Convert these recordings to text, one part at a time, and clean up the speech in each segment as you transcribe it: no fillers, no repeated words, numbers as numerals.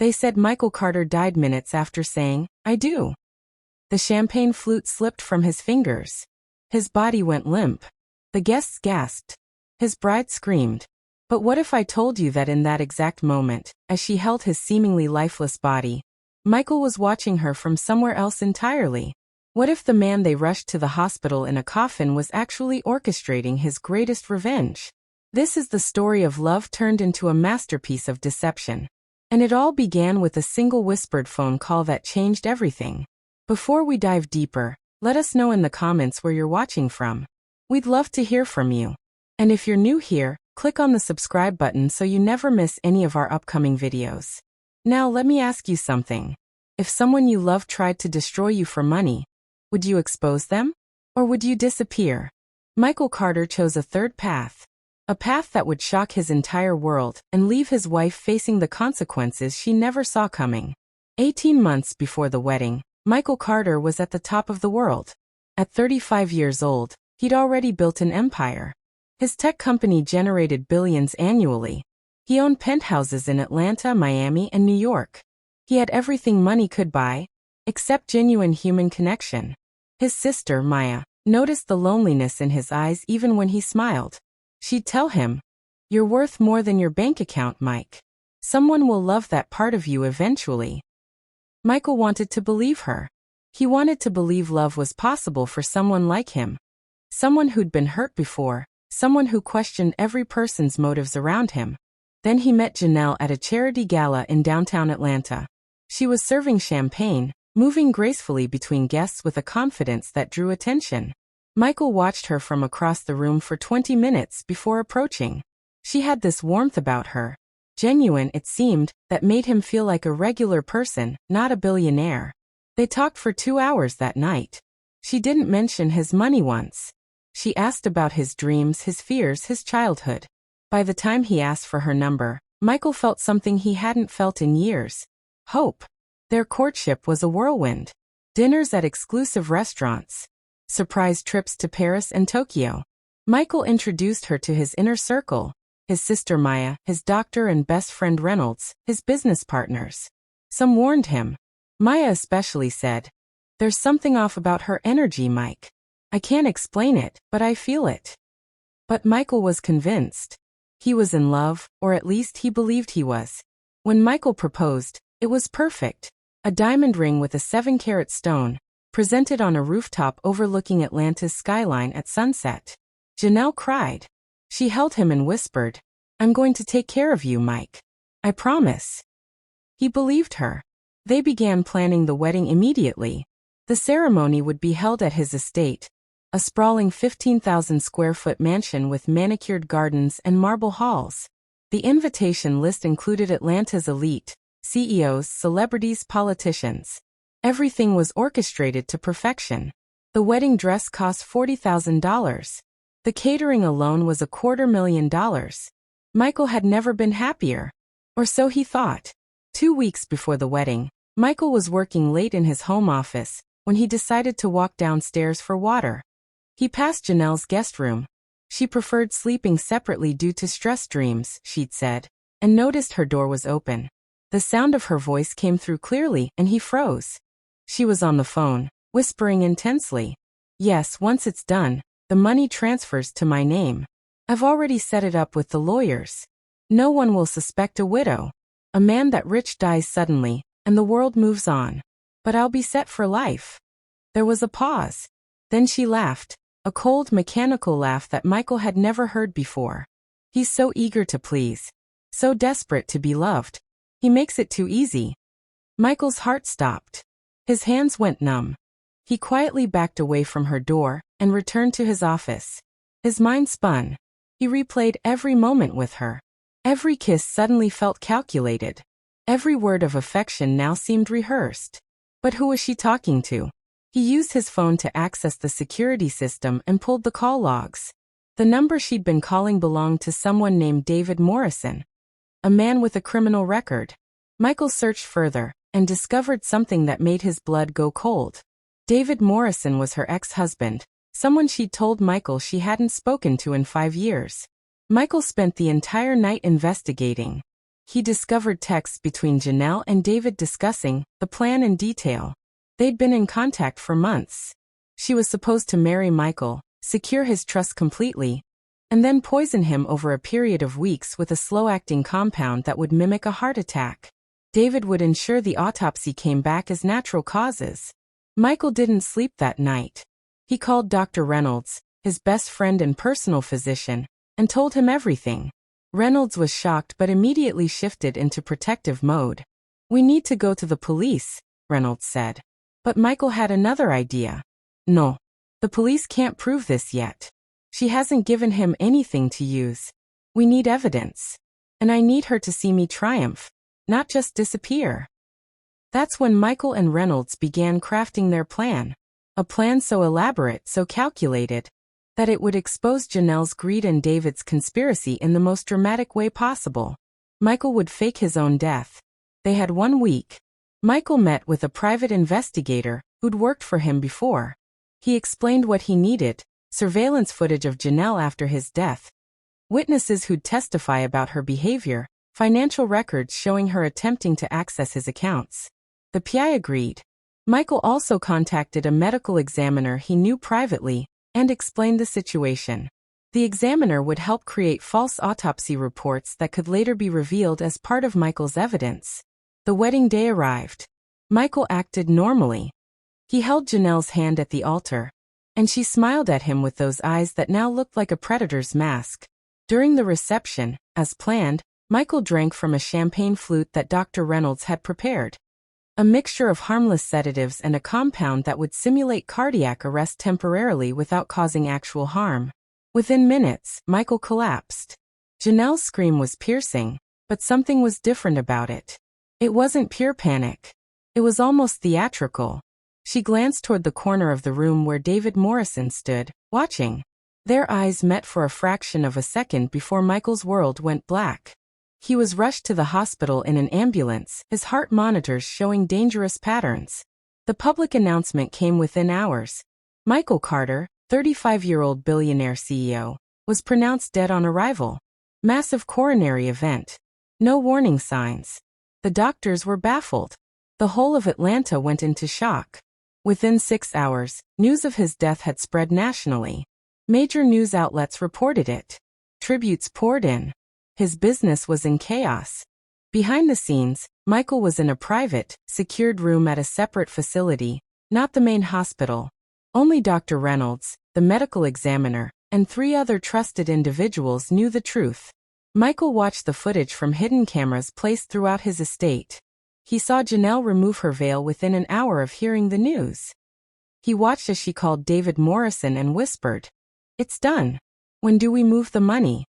They said Michael Carter died minutes after saying, "I do." The champagne flute slipped from his fingers. His body went limp. The guests gasped. His bride screamed. But what if I told you that in that exact moment, as she held his seemingly lifeless body, Michael was watching her from somewhere else entirely? What if the man they rushed to the hospital in a coffin was actually orchestrating his greatest revenge? This is the story of love turned into a masterpiece of deception. And it all began with a single whispered phone call that changed everything. Before we dive deeper, let us know in the comments where you're watching from. We'd love to hear from you. And if you're new here, click on the subscribe button so you never miss any of our upcoming videos. Now let me ask you something. If someone you love tried to destroy you for money, would you expose them? Or would you disappear? Michael Carter chose a third path. A path that would shock his entire world and leave his wife facing the consequences she never saw coming. 18 months before the wedding, Michael Carter was at the top of the world. At 35 years old, he'd already built an empire. His tech company generated billions annually. He owned penthouses in Atlanta, Miami, and New York. He had everything money could buy, except genuine human connection. His sister, Maya, noticed the loneliness in his eyes even when he smiled. She'd tell him, "You're worth more than your bank account, Mike. Someone will love that part of you eventually." Michael wanted to believe her. He wanted to believe love was possible for someone like him. Someone who'd been hurt before, someone who questioned every person's motives around him. Then he met Janelle at a charity gala in downtown Atlanta. She was serving champagne, moving gracefully between guests with a confidence that drew attention. Michael watched her from across the room for 20 minutes before approaching. She had this warmth about her, genuine it seemed, that made him feel like a regular person, not a billionaire. They talked for 2 hours that night. She didn't mention his money once. She asked about his dreams, his fears, his childhood. By the time he asked for her number, Michael felt something he hadn't felt in years. Hope. Their courtship was a whirlwind. Dinners at exclusive restaurants. Surprise trips to Paris and Tokyo. Michael introduced her to his inner circle. His sister Maya, his doctor and best friend Reynolds, his business partners. Some warned him. Maya especially said, "There's something off about her energy, Mike. I can't explain it, but I feel it." But Michael was convinced. He was in love, or at least he believed he was. When Michael proposed, it was perfect. A diamond ring with a 7-carat stone, presented on a rooftop overlooking Atlanta's skyline at sunset. Janelle cried. She held him and whispered, "I'm going to take care of you, Mike. I promise." He believed her. They began planning the wedding immediately. The ceremony would be held at his estate, a sprawling 15,000 square foot mansion with manicured gardens and marble halls. The invitation list included Atlanta's elite, CEOs, celebrities, politicians. Everything was orchestrated to perfection. The wedding dress cost $40,000. The catering alone was $250,000. Michael had never been happier. Or so he thought. 2 weeks before the wedding, Michael was working late in his home office when he decided to walk downstairs for water. He passed Janelle's guest room. She preferred sleeping separately due to stress dreams, she'd said, and noticed her door was open. The sound of her voice came through clearly, and he froze. She was on the phone, whispering intensely. "Yes, once it's done, the money transfers to my name. I've already set it up with the lawyers. No one will suspect a widow. A man that rich dies suddenly, and the world moves on. But I'll be set for life." There was a pause. Then she laughed, a cold, mechanical laugh that Michael had never heard before. He's so eager to please. So desperate to be loved. He makes it too easy. Michael's heart stopped. His hands went numb. He quietly backed away from her door and returned to his office. His mind spun. He replayed every moment with her. Every kiss suddenly felt calculated. Every word of affection now seemed rehearsed. But who was she talking to? He used his phone to access the security system and pulled the call logs. The number she'd been calling belonged to someone named David Morrison, a man with a criminal record. Michael searched further and discovered something that made his blood go cold. David Morrison was her ex-husband, someone she'd told Michael she hadn't spoken to in 5 years. Michael spent the entire night investigating. He discovered texts between Janelle and David discussing the plan in detail. They'd been in contact for months. She was supposed to marry Michael, secure his trust completely, and then poison him over a period of weeks with a slow-acting compound that would mimic a heart attack. David would ensure the autopsy came back as natural causes. Michael didn't sleep that night. He called Dr. Reynolds, his best friend and personal physician, and told him everything. Reynolds was shocked but immediately shifted into protective mode. "We need to go to the police," Reynolds said. But Michael had another idea. "No. The police can't prove this yet. She hasn't given him anything to use. We need evidence. And I need her to see me triumph, not just disappear." That's when Michael and Reynolds began crafting their plan. A plan so elaborate, so calculated, that it would expose Janelle's greed and David's conspiracy in the most dramatic way possible. Michael would fake his own death. They had 1 week. Michael met with a private investigator who'd worked for him before. He explained what he needed: surveillance footage of Janelle after his death, witnesses who'd testify about her behavior, financial records showing her attempting to access his accounts. The PI agreed. Michael also contacted a medical examiner he knew privately and explained the situation. The examiner would help create false autopsy reports that could later be revealed as part of Michael's evidence. The wedding day arrived. Michael acted normally. He held Janelle's hand at the altar, and she smiled at him with those eyes that now looked like a predator's mask. During the reception, as planned, Michael drank from a champagne flute that Dr. Reynolds had prepared. A mixture of harmless sedatives and a compound that would simulate cardiac arrest temporarily without causing actual harm. Within minutes, Michael collapsed. Janelle's scream was piercing, but something was different about it. It wasn't pure panic. It was almost theatrical. She glanced toward the corner of the room where David Morrison stood, watching. Their eyes met for a fraction of a second before Michael's world went black. He was rushed to the hospital in an ambulance, his heart monitors showing dangerous patterns. The public announcement came within hours. Michael Carter, 35-year-old billionaire CEO, was pronounced dead on arrival. Massive coronary event. No warning signs. The doctors were baffled. The whole of Atlanta went into shock. Within 6 hours, news of his death had spread nationally. Major news outlets reported it. Tributes poured in. His business was in chaos. Behind the scenes, Michael was in a private, secured room at a separate facility, not the main hospital. Only Dr. Reynolds, the medical examiner, and 3 other trusted individuals knew the truth. Michael watched the footage from hidden cameras placed throughout his estate. He saw Janelle remove her veil within an hour of hearing the news. He watched as she called David Morrison and whispered, "It's done. When do we move the money?"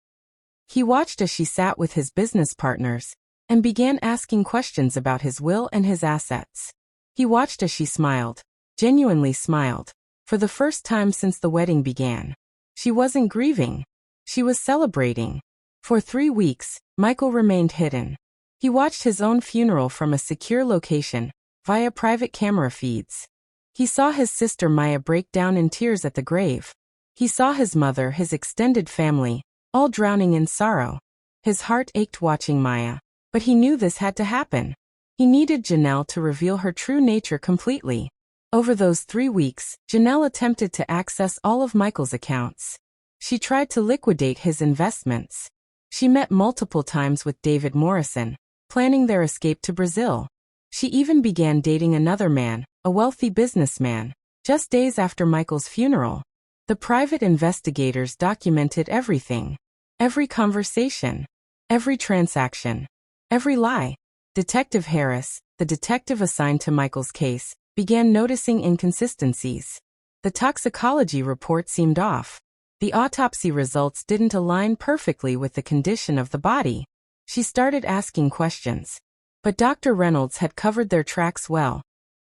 He watched as she sat with his business partners and began asking questions about his will and his assets. He watched as she smiled, genuinely smiled, for the first time since the wedding began. She wasn't grieving. She was celebrating. For 3 weeks, Michael remained hidden. He watched his own funeral from a secure location, via private camera feeds. He saw his sister Maya break down in tears at the grave. He saw his mother, his extended family, all drowning in sorrow. His heart ached watching Maya, but he knew this had to happen. He needed Janelle to reveal her true nature completely. Over those 3 weeks, Janelle attempted to access all of Michael's accounts. She tried to liquidate his investments. She met multiple times with David Morrison, planning their escape to Brazil. She even began dating another man, a wealthy businessman, just days after Michael's funeral. The private investigators documented everything. Every conversation. Every transaction. Every lie. Detective Harris, the detective assigned to Michael's case, began noticing inconsistencies. The toxicology report seemed off. The autopsy results didn't align perfectly with the condition of the body. She started asking questions. But Dr. Reynolds had covered their tracks well.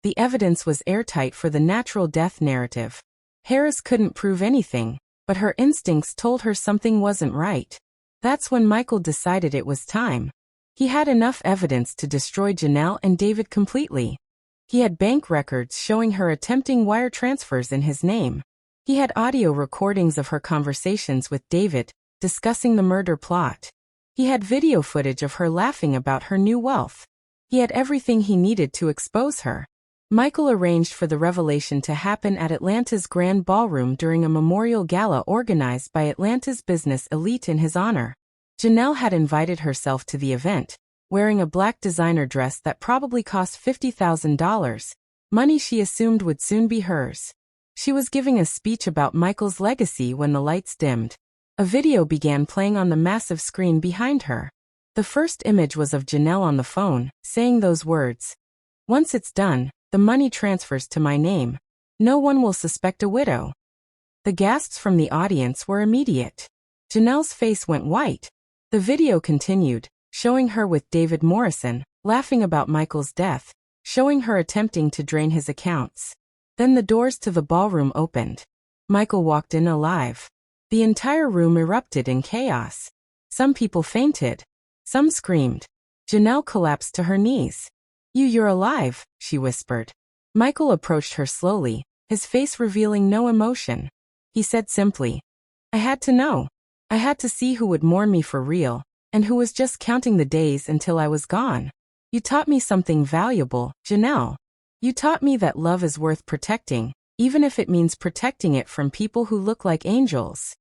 The evidence was airtight for the natural death narrative. Harris couldn't prove anything, but her instincts told her something wasn't right. That's when Michael decided it was time. He had enough evidence to destroy Janelle and David completely. He had bank records showing her attempting wire transfers in his name. He had audio recordings of her conversations with David, discussing the murder plot. He had video footage of her laughing about her new wealth. He had everything he needed to expose her. Michael arranged for the revelation to happen at Atlanta's Grand Ballroom during a memorial gala organized by Atlanta's business elite in his honor. Janelle had invited herself to the event, wearing a black designer dress that probably cost $50,000, money she assumed would soon be hers. She was giving a speech about Michael's legacy when the lights dimmed. A video began playing on the massive screen behind her. The first image was of Janelle on the phone, saying those words. "Once it's done, the money transfers to my name. No one will suspect a widow." The gasps from the audience were immediate. Janelle's face went white. The video continued, showing her with David Morrison, laughing about Michael's death, showing her attempting to drain his accounts. Then the doors to the ballroom opened. Michael walked in alive. The entire room erupted in chaos. Some people fainted. Some screamed. Janelle collapsed to her knees. You're alive," she whispered. Michael approached her slowly, his face revealing no emotion. He said simply, "I had to know. I had to see who would mourn me for real, and who was just counting the days until I was gone. You taught me something valuable, Janelle. You taught me that love is worth protecting, even if it means protecting it from people who look like angels."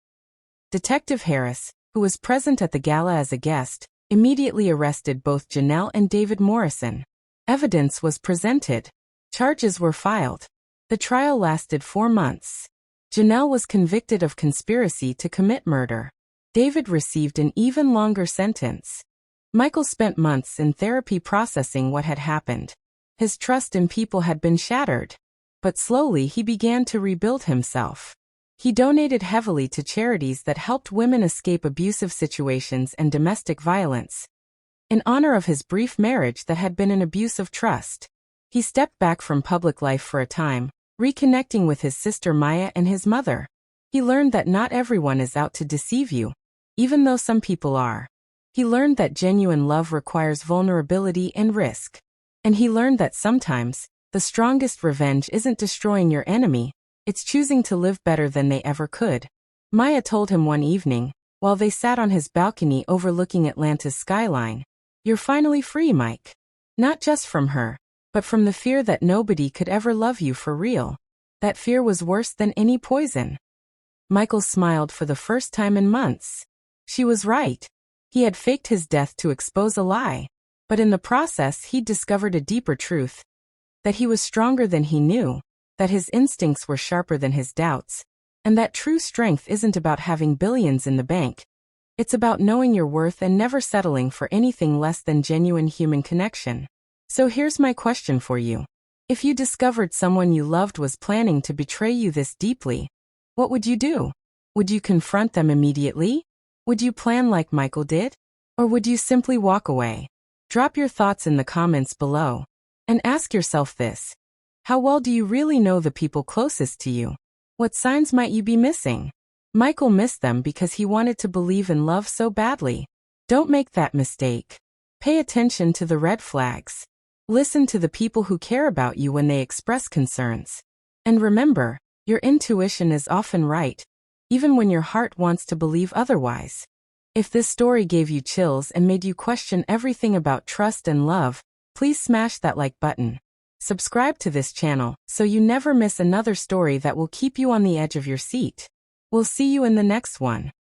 Detective Harris, who was present at the gala as a guest, immediately arrested both Janelle and David Morrison. Evidence was presented. Charges were filed. The trial lasted 4 months. Janelle was convicted of conspiracy to commit murder. David received an even longer sentence. Michael spent months in therapy processing what had happened. His trust in people had been shattered. But slowly he began to rebuild himself. He donated heavily to charities that helped women escape abusive situations and domestic violence. In honor of his brief marriage that had been an abuse of trust, he stepped back from public life for a time, reconnecting with his sister Maya and his mother. He learned that not everyone is out to deceive you, even though some people are. He learned that genuine love requires vulnerability and risk. And he learned that sometimes, the strongest revenge isn't destroying your enemy, it's choosing to live better than they ever could. Maya told him one evening, while they sat on his balcony overlooking Atlanta's skyline, "You're finally free, Mike. Not just from her, but from the fear that nobody could ever love you for real. That fear was worse than any poison." Michael smiled for the first time in months. She was right. He had faked his death to expose a lie. But in the process he'd discovered a deeper truth. That he was stronger than he knew, that his instincts were sharper than his doubts, and that true strength isn't about having billions in the bank. It's about knowing your worth and never settling for anything less than genuine human connection. So here's my question for you. If you discovered someone you loved was planning to betray you this deeply, what would you do? Would you confront them immediately? Would you plan like Michael did? Or would you simply walk away? Drop your thoughts in the comments below. And ask yourself this. How well do you really know the people closest to you? What signs might you be missing? Michael missed them because he wanted to believe in love so badly. Don't make that mistake. Pay attention to the red flags. Listen to the people who care about you when they express concerns. And remember, your intuition is often right, even when your heart wants to believe otherwise. If this story gave you chills and made you question everything about trust and love, please smash that like button. Subscribe to this channel so you never miss another story that will keep you on the edge of your seat. We'll see you in the next one.